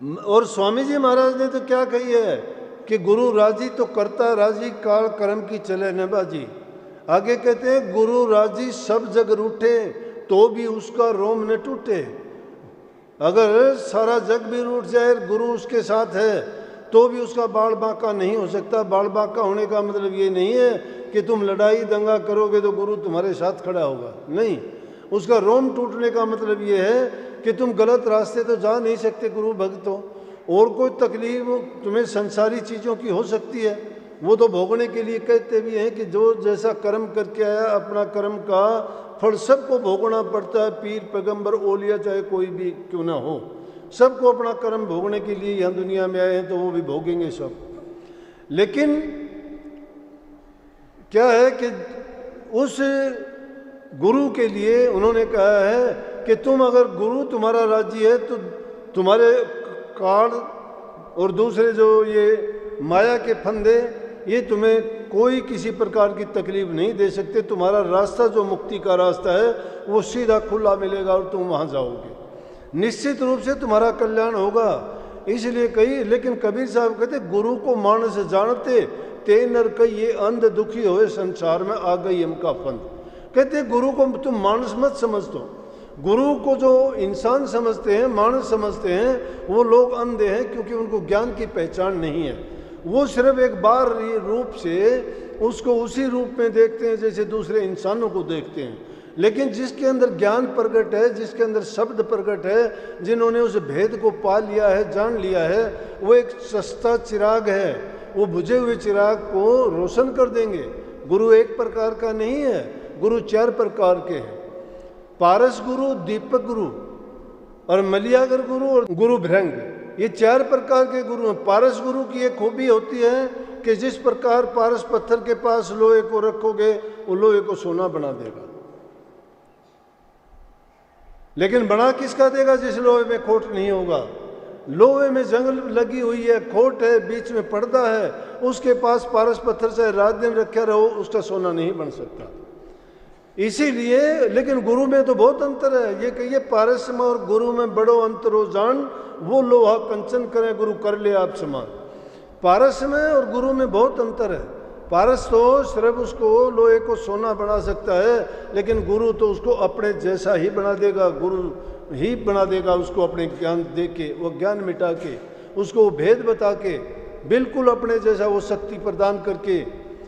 और स्वामी जी महाराज ने तो क्या कही है कि गुरु राजी तो करता राजी, काल कर्म की चले न बाजी। आगे कहते हैं गुरु राजी सब जग रूठे, तो भी उसका रोम न टूटे। अगर सारा जग भी रूठ जाए, गुरु उसके साथ है, तो भी उसका बाल बांका नहीं हो सकता। बाल बांका होने का मतलब ये नहीं है कि तुम लड़ाई दंगा करोगे तो गुरु तुम्हारे साथ खड़ा होगा, नहीं। उसका रोम टूटने का मतलब ये है कि तुम गलत रास्ते तो जा नहीं सकते गुरु भक्त हो। और कोई तकलीफ तुम्हें संसारी चीज़ों की हो सकती है, वो तो भोगने के लिए कहते भी हैं कि जो जैसा कर्म करके आया अपना कर्म का फल सबको भोगना पड़ता है। पीर पैगंबर ओलिया चाहे कोई भी क्यों ना हो, सबको अपना कर्म भोगने के लिए यहाँ दुनिया में आए हैं, तो वो भी भोगेंगे सब। लेकिन क्या है कि उस गुरु के लिए उन्होंने कहा है कि तुम अगर गुरु तुम्हारा राजी है तो तुम्हारे काल और दूसरे जो ये माया के फंदे ये तुम्हें कोई किसी प्रकार की तकलीफ नहीं दे सकते। तुम्हारा रास्ता जो मुक्ति का रास्ता है वो सीधा खुला मिलेगा और तुम वहाँ जाओगे, निश्चित रूप से तुम्हारा कल्याण होगा। इसलिए कही, लेकिन कबीर साहब कहते गुरु को मानस जानते, ते नर कई ये अंध दुखी होए संसार में आ गई इनका फंद। कहते गुरु को तुम मानस मत समझ दो। गुरु को जो इंसान समझते हैं, मानस समझते हैं, वो लोग अंधे हैं क्योंकि उनको ज्ञान की पहचान नहीं है। वो सिर्फ एक बार रूप से उसको उसी रूप में देखते हैं जैसे दूसरे इंसानों को देखते हैं। लेकिन जिसके अंदर ज्ञान प्रकट है, जिसके अंदर शब्द प्रकट है, जिन्होंने उस भेद को पा लिया है, जान लिया है, वो एक सस्ता चिराग है, वो बुझे हुए चिराग को रोशन कर देंगे। गुरु एक प्रकार का नहीं है, गुरु 4 प्रकार के हैं। पारस गुरु, दीपक गुरु और मलियागर गुरु और गुरु भृंग, ये 4 प्रकार के गुरु हैं। पारस गुरु की एक खूबी होती है कि जिस प्रकार पारस पत्थर के पास लोहे को रखोगे वो लोहे को सोना बना देगा। लेकिन बना किसका देगा? जिस लोहे में खोट नहीं होगा। लोहे में जंग लगी हुई है, खोट है, बीच में पर्दा है, उसके पास पारस पत्थर चाहे रात दिन रखा रहो उसका सोना नहीं बन सकता। इसीलिए, लेकिन गुरु में तो बहुत अंतर है। ये कहिए पारस में और गुरु में बड़ो अंतर हो जान, वो लोहा कंचन करे गुरु कर ले आप समान। पारस में और गुरु में बहुत अंतर है। पारस तो सिर्फ उसको लोहे को सोना बना सकता है, लेकिन गुरु तो उसको अपने जैसा ही बना देगा। गुरु ही बना देगा उसको अपने ज्ञान दे के, वो ज्ञान मिटा के, उसको भेद बता के, बिल्कुल अपने जैसा वो शक्ति प्रदान करके